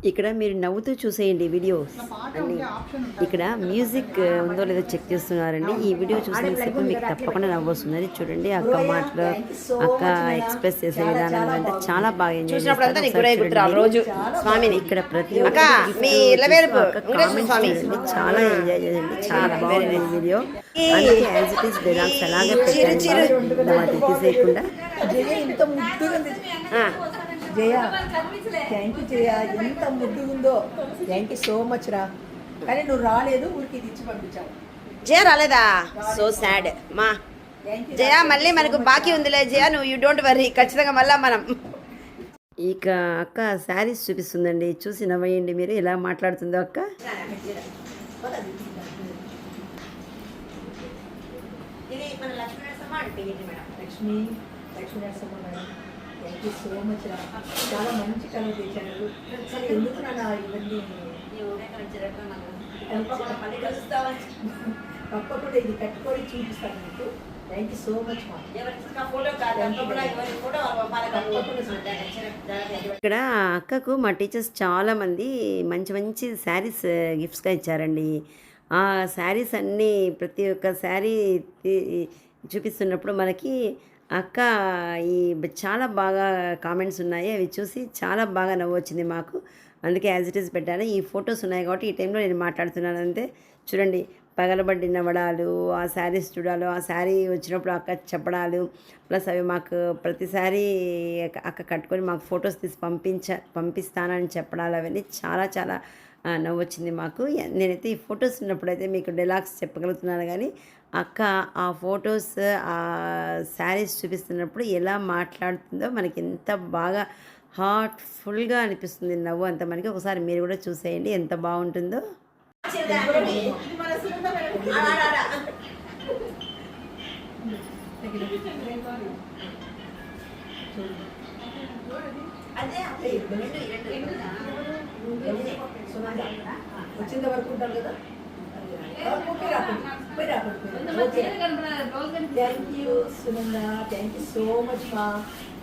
ఇక్కడ మీరు నవ్వుతూ చూసేయండి వీడియోస్ అన్ని. ఇక్కడ మ్యూజిక్ ఉందో లేదో చెక్ చేస్తున్నారండి. ఈ వీడియో చూసినంతసేపు మీకు తప్పకుండా నవ్వొస్తుంది. చూడండి అక్క మాటలు, అక్క ఎక్స్ప్రెస్ చేసే విధానం అంటే చాలా బాగా ఎంజాయ్ చేస్తారు. ఇక్కడ ప్రతి ఒక్క చాలా ఎంజాయ్ చేయండి. చాలా బాగుంది వీడియో. అందుకే యాజ్ ఇట్ ఈస్ డైలాగ్స్ అలాగే పెట్టండి తీసేయకుండా. జయ థ్యాంక్ యూ జయ, ఎంత ముద్దు ఉందో. థ్యాంక్ యూ సో మచ్ రా. కానీ నువ్వు రాలేదు, ఊరికి ఇచ్చి పంపించావు. జయ రాలేదా? సో సాడ్ మా జయ. మళ్ళీ మనకు బాకీ ఉందిలే జయ, నువ్వు యూ డోంట్ వరీ, ఖచ్చితంగా మళ్ళీ మనం. ఇక అక్క శారీస్ చూపిస్తుందండి, చూసి నవ్వేయండి మీరు ఎలా మాట్లాడుతుందో అక్క. Lakshmi Lakshmi Narasimha madam, thank you so much రా. చాలా మంచి కలర్ తెచ్చారు. సరే ఎందుకు నాన్న ఇవన్నీ తప్పకుండా ఇది కట్టుకొని చూపిస్తాను మీకు. థ్యాంక్ యూ సో మచ్ మా. ఇక్కడ అక్కకు మా టీచర్స్ చాలామంది మంచి మంచి శారీస్ గిఫ్ట్స్గా ఇచ్చారండి. ఆ శారీస్ అన్నీ ప్రతి ఒక్క శారీ చూపిస్తున్నప్పుడు మనకి అక్క ఈ చాలా బాగా కామెంట్స్ ఉన్నాయి. అవి చూసి చాలా బాగా నవ్వు వచ్చింది మాకు. అందుకే యాజ్ ఇట్ ఈస్ పెట్టాను. ఈ ఫొటోస్ ఉన్నాయి కాబట్టి ఈ టైంలో నేను మాట్లాడుతున్నాను అంతే. చూడండి, పగలబడిన వడాలు, ఆ శారీస్ చూడాలి, ఆ శారీ వచ్చినప్పుడు అక్క చెప్పడాలు, ప్లస్ అవి మాకు ప్రతిసారి అక్క కట్టుకొని మాకు ఫొటోస్ తీసి పంపిస్తానని చెప్పడాలు, అవన్నీ చాలా చాలా నవ్వు వచ్చింది మాకు. నేనైతే ఈ ఫొటోస్ ఉన్నప్పుడైతే మీకు డైలాగ్స్ చెప్పగలుగుతున్నాను, కానీ అక్క ఆ ఫొటోస్ ఆ శారీస్ చూపిస్తున్నప్పుడు ఎలా మాట్లాడుతుందో మనకి ఎంత బాగా హార్ట్ఫుల్గా అనిపిస్తుంది నవ్వు అంత మనకి. ఒకసారి మీరు కూడా చూసేయండి ఎంత బాగుంటుందో. వచ్చింది వరకు ఉంటారు కదా. Thank you Sunanda, thank you so much మా.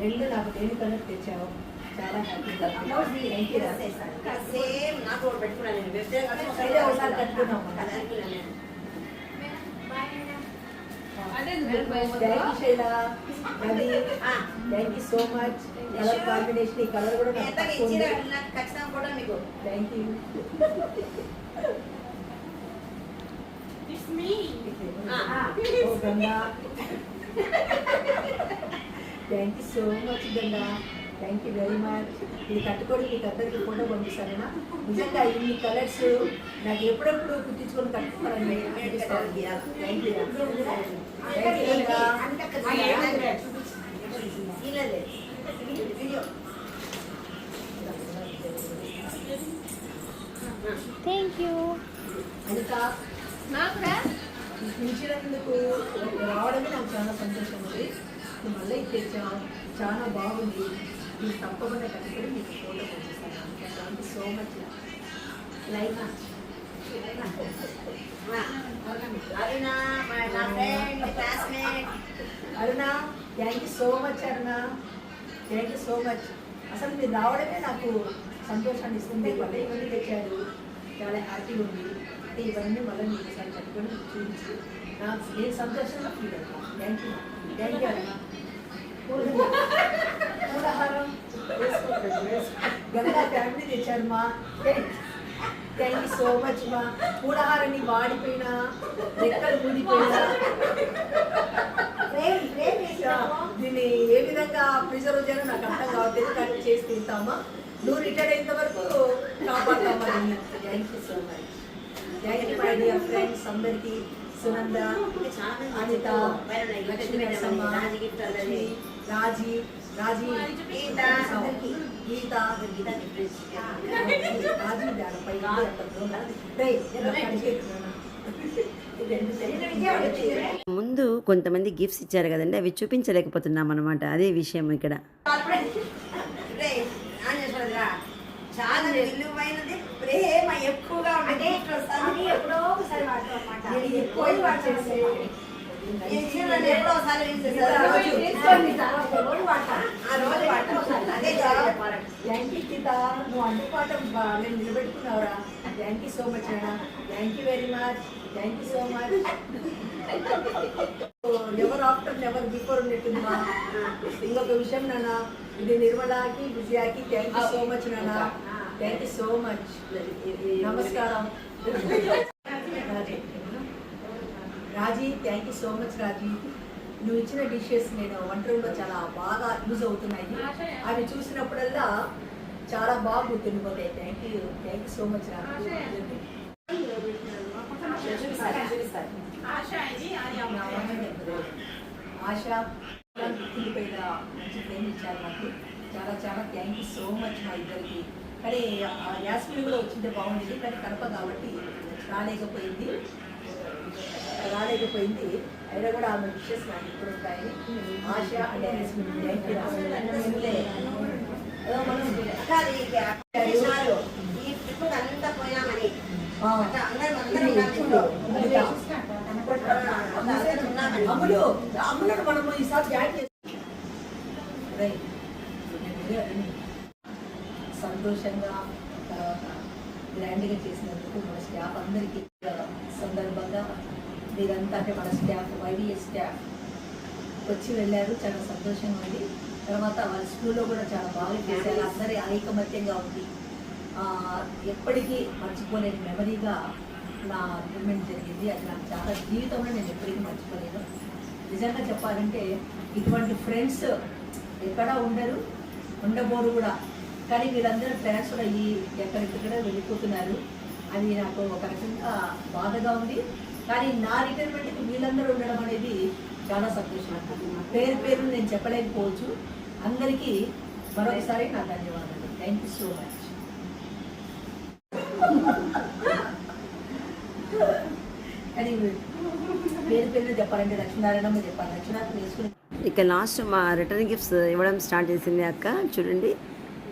రెండు నాకు దేని కలర్ తెచ్చావు, చాలా హ్యాపీగా. ఒకసారి కట్టుకున్నాం. Thank you Shaila, Ravi, thank you so much. Colour combination, ఈ కలర్ కూడా నాకు thank you. Ganga, thank you so much Ganga, thank you very much. ఇది కట్టుకొని మీకు అందరికీ ఫోటో పంపిస్తాను. నిజంగా ఈ కలర్స్ నాకు ఎప్పుడెప్పుడు కుట్టించుకొని కట్టుకోవాలని అనిపిస్తాను. Thank you. Thank you. ఇంకా పిలిచినందుకు రావడమే నాకు చాలా సంతోషం ఉంది. మళ్ళీ ఇది తెచ్చాను, చాలా బాగుంది. మీరు తప్పకుండా కట్టుకొని మీకు ఫోటో పంపిస్తాను. Thank you so much. Like Aruna, thank you so much Aruna, thank you so much. అసలు మీరు రావడమే నాకు సంతోషాన్ని ఇస్తుంది. మళ్ళీ ఇవన్నీ తెచ్చారు, చాలా హ్యాపీగా ఉంది. అంటే ఇవన్నీ మళ్ళీ మీకు ఒకసారి కట్టుకొని చూపించి నేను సంతోషంగా ఫీల్ అవుతాను. Thank you, thank you Aruna. పూలహారం గంగా ఫ్యామిలీ తెచ్చారు మా. థ్యాంక్ యూ సో మచ్ మా. పూలహారాన్ని వాడిపోయినా, రెక్కలు ఊడిపోయినా, దీన్ని ఏ విధంగా ప్రిజర్వ్ చేయాలో నాకు అర్థం కావట్లేదు, కానీ చేసి తింటామా. నువ్వు రిటైర్ అయినంత వరకు కాపాడతామా. Thank you so much. Thank you my dear friends అందరికీ. సునంద, అనిత, లక్ష్మీ నరసమ్మ, రాజీ, రాజీ, గీత, ముందు కొంతమంది గిఫ్ట్స్ ఇచ్చారు కదండి, అవి చూపించలేకపోతున్నాం అనమాట. అదే విషయం ఇక్కడ. చాలా విలువైనది, ప్రేమ ఎక్కువగా ఉంటుంది. ఎప్పుడో ఒకసారి వాడతాం అన్నమాట. ఎక్కువ ఎప్పుడో ఒకసారి యూజ్ మిగతా చేస్తారు. రోజు తీసుకోండి తర్వాత రోజు వాడతా. ఆ రోజు వాడతాం. అదే చెప్పాలండి. థ్యాంక్ యూ గీత, నువ్వు అందుపాఠం నేను నిలబెట్టుకున్నావురా. థ్యాంక్ యూ సో మచ్ నాన్న. Thank you very much. Thank you so much. ఎవరు ఆఫ్టర్ ఎవరు బిఫోర్ ఉన్నట్టుందా. ఇంకొక విషయం నాన్న, ఇది నిర్మలాకి విజయాకి థ్యాంక్ యూ సో మచ్ నాన్న. Thank you so much. నమస్కారం. రాజీ, థ్యాంక్ యూ సో మచ్ రాజీ. నువ్వు ఇచ్చిన డిషెస్ నేను వంట రూమ్లో చాలా బాగా యూజ్ అవుతున్నాయి. అవి చూసినప్పుడల్లా చాలా బాగా గుర్తుండిపోతాయి. థ్యాంక్ యూ సో మచ్ రాజీ. ఆశ గుర్తుండిపోయిన మంచి ఫ్రెండ్ ఇచ్చారు నాకు. చాలా చాలా థ్యాంక్ యూ సో మచ్ మా ఇద్దరికి. కానీ యాస్మిన్ కూడా వచ్చింటే బాగుండేది, కానీ కడప కాబట్టి రాలేకపోయింది. అయినా కూడా ఆమె విషెస్ నాకు ఇప్పుడు ఉంటాయి. ఆశ అంటే యాస్మిన్ థ్యాంక్ యూ. కాదు, ఈ ట్రిప్ అంతా పోయామని అందరం ఉన్నామని. అమ్ములను మనము ఈసారి జాయిన్ చేస్తాం. సంతోషంగా తర్వాత గ్రాండ్గా చేసినందుకు మన స్టాఫ్ అందరికీ సందర్భంగా మీరంతా అంటే మన స్టాఫ్ వైడిఎస్ స్టాఫ్ వచ్చి వెళ్ళారు. చాలా సంతోషంగా ఉంది. తర్వాత వాళ్ళ స్కూల్లో కూడా చాలా బాగా చేశారు. అందరి ఐకమత్యంగా ఉంది. ఎప్పటికీ మర్చిపోలేని మెమరీగా నా ఇంప్రూవ్మెంట్ జరిగింది. అది నాకు చాలా జీవితంలో నేను ఎప్పటికీ మర్చిపోలేను. నిజంగా చెప్పాలంటే ఇటువంటి ఫ్రెండ్స్ ఎక్కడా ఉండబోరు కూడా. కానీ వీళ్ళందరూ ట్రాన్స్ఫర్ అయ్యి ఎక్కడిక్కడ వెళ్ళిపోతున్నారు. అది నాకు ఒక రకంగా బాధగా ఉంది. కానీ నా రిటైర్మెంట్కి వీళ్ళందరూ ఉండడం అనేది చాలా సంతోషం. పేరు నేను చెప్పలేకపోవచ్చు. అందరికీ మరొకసారి నా ధన్యవాదాలు. Thank you so much. కానీ పేరు చెప్పాలంటే లక్ష్మీనారాయణమ్మ చెప్పాలి. లక్ష్మీనారాయణ వేసుకుని ఇక లాస్ట్ మా రిటర్న్ గిఫ్ట్స్ ఇవ్వడం స్టార్ట్ చేసింది అక్క. చూడండి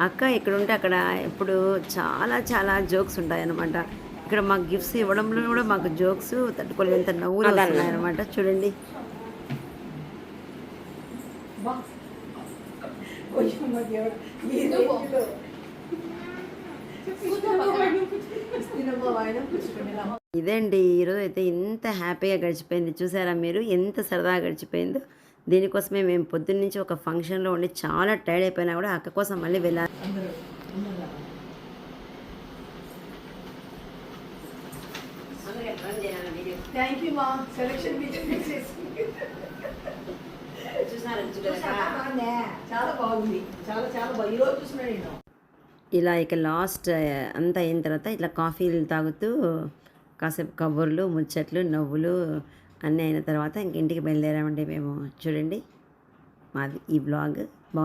అక్క ఇక్కడ ఉంటే అక్కడ ఎప్పుడు చాలా చాలా జోక్స్ ఉంటాయన్నమాట. ఇక్కడ మాకు గిఫ్ట్స్ ఇవ్వడంలో కూడా మాకు జోక్స్ తట్టుకోలేంత నవ్వులు వస్తున్నాయన్నమాట. చూడండి ఇదే అండి ఈరోజు అయితే ఇంత హ్యాపీగా గడిచిపోయింది. చూసారా మీరు ఎంత సరదాగా గడిచిపోయిందో. దీనికోసమే మేము పొద్దున్న నుంచి ఒక ఫంక్షన్లో ఉండి చాలా టైర్డ్ అయిపోయినా కూడా అక్క కోసం మళ్ళీ వెళ్ళాలి. థ్యాంక్ యూ మా సెలెక్షన్ చాలా బాగుంది. చాలా చాలా బాగుంది. ఈరోజు చూసినా నేను ఇలా ఇక లాస్ట్ అంతా అయిన తర్వాత ఇట్లా కాఫీలు తాగుతూ కాసేపు కబుర్లు ముచ్చట్లు నవ్వులు అన్నీ అయిన తర్వాత ఇంక ఇంటికి బయలుదేరామండి మేము. చూడండి మాది ఈ బ్లాగ్.